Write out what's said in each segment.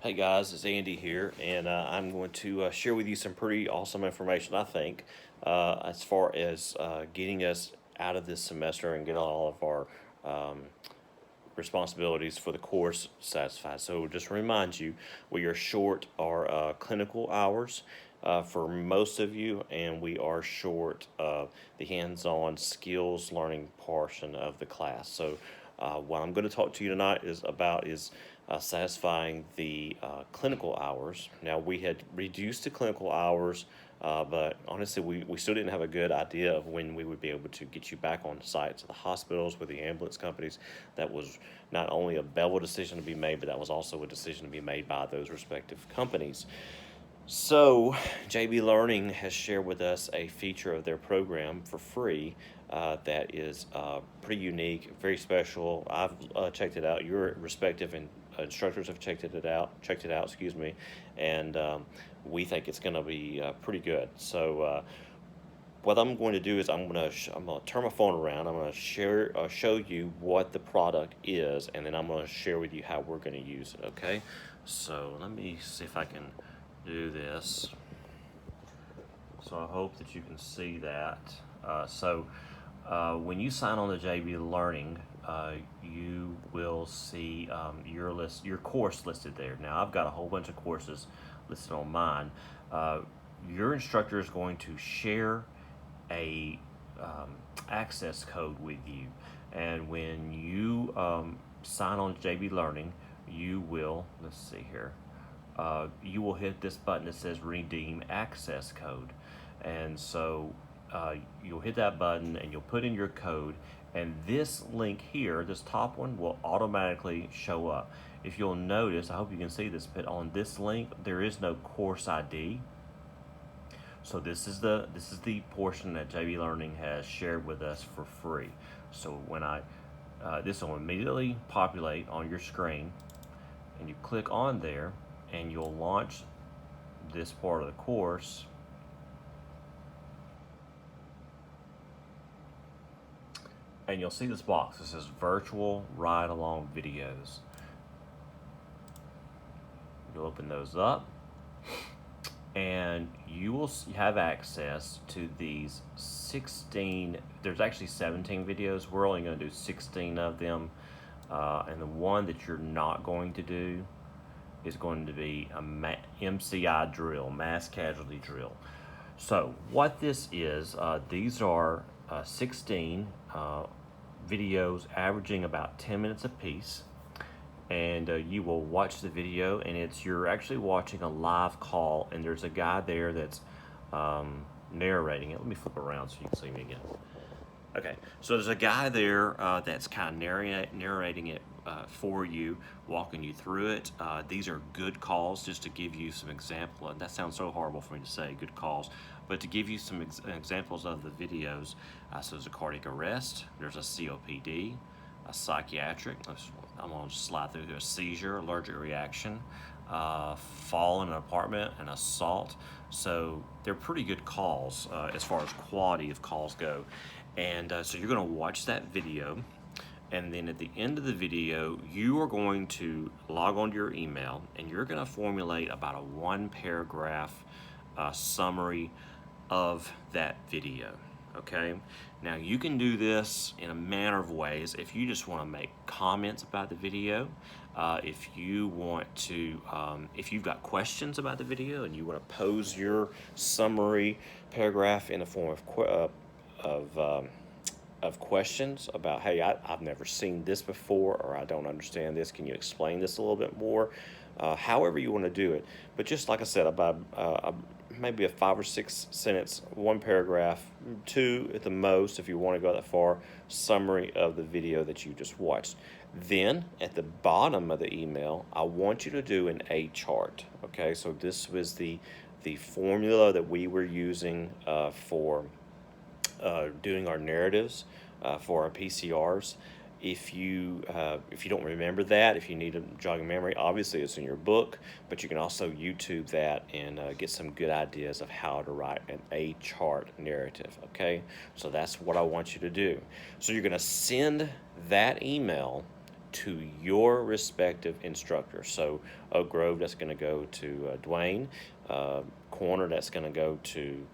Hey guys, it's Andy here, and I'm going to share with you some pretty awesome information, I think, as far as getting us out of this semester and get all of our responsibilities for the course satisfied. So just to remind you, we are short our clinical hours for most of you, and we are short the hands-on skills learning portion of the class. So what I'm going to talk to you tonight is satisfying the clinical hours. Now we had reduced the clinical hours, but honestly, we still didn't have a good idea of when we would be able to get you back on site to the hospitals with the ambulance companies. That was not only a Bevel decision to be made, but that was also a decision to be made by those respective companies. So, JB Learning has shared with us a feature of their program for free that is pretty unique, very special. I've checked it out. Your respective instructors have checked it out. Excuse me, and we think it's going to be pretty good. So. What I'm going to do is I'm going to turn my phone around. I'm going to show you what the product is, and then I'm going to share with you how we're going to use it. Okay, so let me see if I can do this. So I hope that you can see that. When you sign on to JB Learning, you will see your course listed there. Now I've got a whole bunch of courses listed on mine. Your instructor is going to share a access code with you, and when you sign on to JB Learning, you will, let's see here, you will hit this button that says redeem access code. And so you'll hit that button and you'll put in your code, and this link here, this top one, will automatically show up. If you'll notice, I hope you can see this, but on this link there is no course ID. So this is the portion that JB Learning has shared with us for free. So when this will immediately populate on your screen, and you click on there, and you'll launch this part of the course. And you'll see this box. This says virtual ride-along videos. You'll open those up, and you will have access to these 16, there's actually 17 videos. We're only going to do 16 of them. And the one that you're not going to do is going to be a MCI drill, mass casualty drill. So what this is, these are 16 videos averaging about 10 minutes apiece. And you will watch the video, and you're actually watching a live call, and there's a guy there that's narrating it. Let me flip around so you can see me again. Okay, so there's a guy there that's kind of narrating it for you, walking you through it. These are good calls, just to give you some example. And that sounds so horrible for me to say, good calls, but to give you some examples of the videos. So there's a cardiac arrest, there's a COPD, a psychiatric, I'm going to slide through, a seizure, allergic reaction, fall in an apartment, and assault. So they're pretty good calls as far as quality of calls go. And so you're going to watch that video, and then at the end of the video, you are going to log onto your email, and you're going to formulate about a 1-paragraph summary of that video. Okay, now you can do this in a manner of ways. If you just want to make comments about the video, if you want to, if you've got questions about the video and you want to pose your summary paragraph in the form of questions about, hey, I've never seen this before, or I don't understand this, can you explain this a little bit more? However you want to do it. But just like I said, about maybe a 5 or 6 sentence, 1 paragraph, 2 at the most, if you want to go that far, summary of the video that you just watched. Then at the bottom of the email, I want you to do an A chart. Okay, so this was the formula that we were using for doing our narratives for our PCRs. If you don't remember that, if you need a jogging memory, obviously it's in your book, but you can also YouTube that and get some good ideas of how to write an A chart narrative. Okay, so that's what I want you to do. So you're going to send that email to your respective instructor. So Oak Grove, that's going to go to Dwayne. Corner, that's going to go to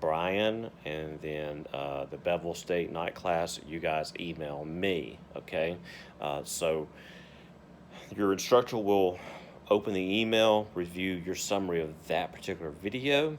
Brian. And then the Bevel State night class, you guys email me, okay? So your instructor will open the email, review your summary of that particular video,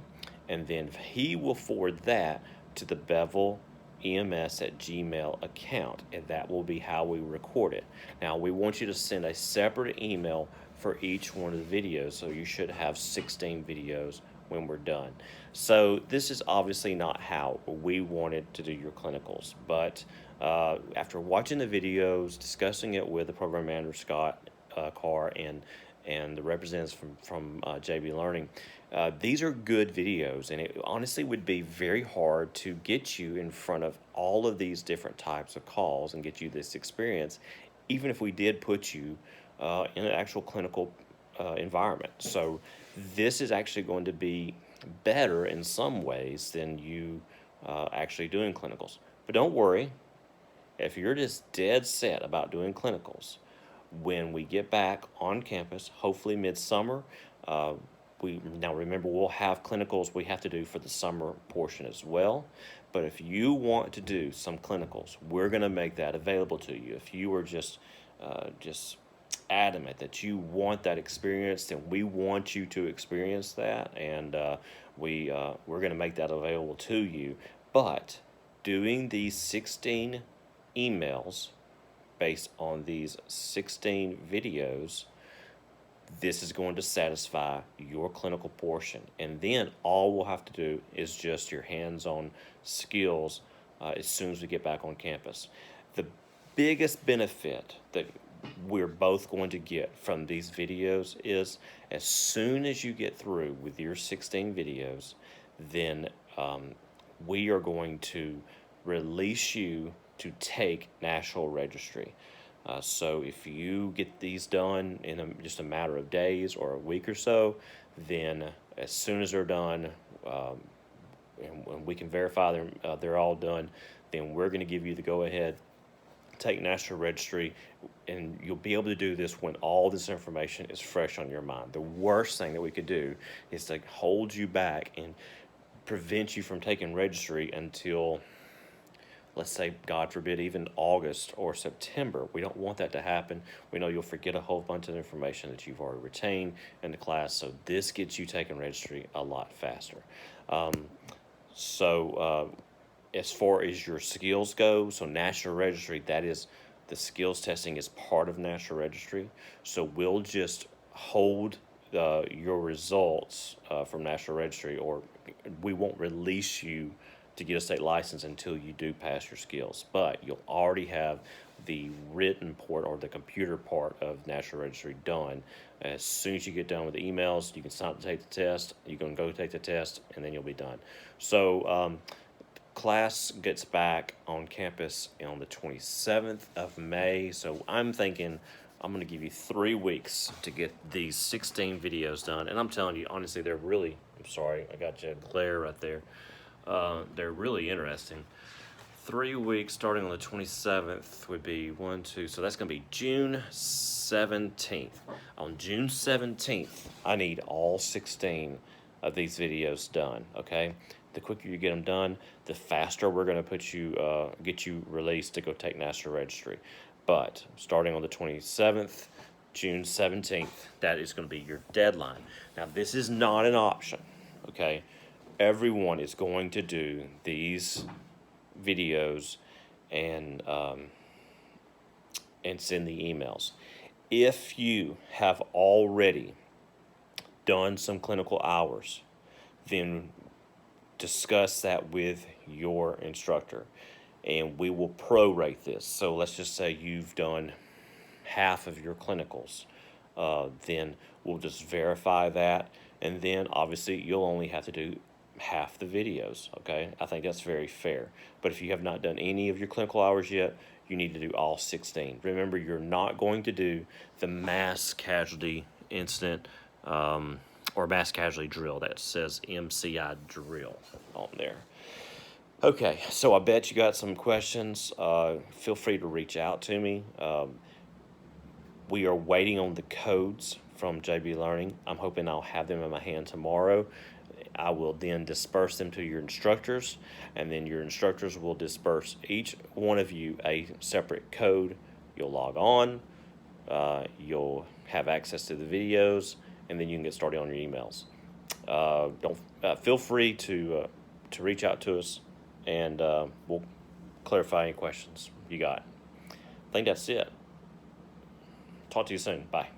and then he will forward that to the Bevel EMS at Gmail account, and that will be how we record it. Now, we want you to send a separate email for each one of the videos, so you should have 16 videos when we're done. So this is obviously not how we wanted to do your clinicals, but after watching the videos, discussing it with the program manager, Scott Carr, and the representatives from JB Learning, these are good videos, and it honestly would be very hard to get you in front of all of these different types of calls and get you this experience, even if we did put you in an actual clinical environment. So this is actually going to be better in some ways than you actually doing clinicals. But don't worry, if you're just dead set about doing clinicals, when we get back on campus, hopefully midsummer, now remember, we'll have clinicals we have to do for the summer portion as well. But if you want to do some clinicals, we're going to make that available to you. If you are just adamant that you want that experience, then we want you to experience that, and we're going to make that available to you. But doing these 16 emails based on these 16 videos, this is going to satisfy your clinical portion. And then all we'll have to do is just your hands-on skills as soon as we get back on campus. The biggest benefit that we're both going to get from these videos is as soon as you get through with your 16 videos, then we are going to release you to take National Registry. So if you get these done in just a matter of days or a week or so, then as soon as they're done, and we can verify they're all done, then we're going to give you the go-ahead, take National Registry, and you'll be able to do this when all this information is fresh on your mind. The worst thing that we could do is to hold you back and prevent you from taking registry until, let's say, God forbid, even August or September. We don't want that to happen. We know you'll forget a whole bunch of information that you've already retained in the class, so this gets you taking registry a lot faster. As far as your skills go, so National Registry, that is, the skills testing is part of National Registry, so we'll just hold your results from National Registry, or we won't release you to get a state license until you do pass your skills. But you'll already have the written part or the computer part of National Registry done. As soon as you get done with the emails, you can sign up to take the test. You can go take the test, and then you'll be done. So class gets back on campus on the 27th of May. So I'm thinking I'm going to give you 3 weeks to get these 16 videos done. And I'm telling you, honestly, they're really, I'm sorry, I got you a glare right there. They're really interesting. 3 weeks starting on the 27th would be 1, 2, so that's going to be June 17th. On June 17th, I need all 16 of these videos done, okay? The quicker you get them done, the faster we're going to put you, get you released to go take National Registry. But starting on the 27th, June 17th, that is going to be your deadline. Now, this is not an option, okay? Everyone is going to do these videos and send the emails. If you have already done some clinical hours, then discuss that with your instructor, and we will prorate this. So let's just say you've done half of your clinicals. Then we'll just verify that, and then obviously you'll only have to do half the videos, okay? I think that's very fair. But if you have not done any of your clinical hours yet, you need to do all 16. Remember, you're not going to do the mass casualty incident or mass casualty drill. That says MCI drill on there. Okay, so I bet you got some questions. Feel free to reach out to me. We are waiting on the codes from JB Learning. I'm hoping I'll have them in my hand tomorrow. I will then disperse them to your instructors, and then your instructors will disperse each one of you a separate code. You'll log on, you'll have access to the videos, and then you can get started on your emails. Don't feel free to reach out to us, and we'll clarify any questions you got. I think that's it. Talk to you soon. Bye.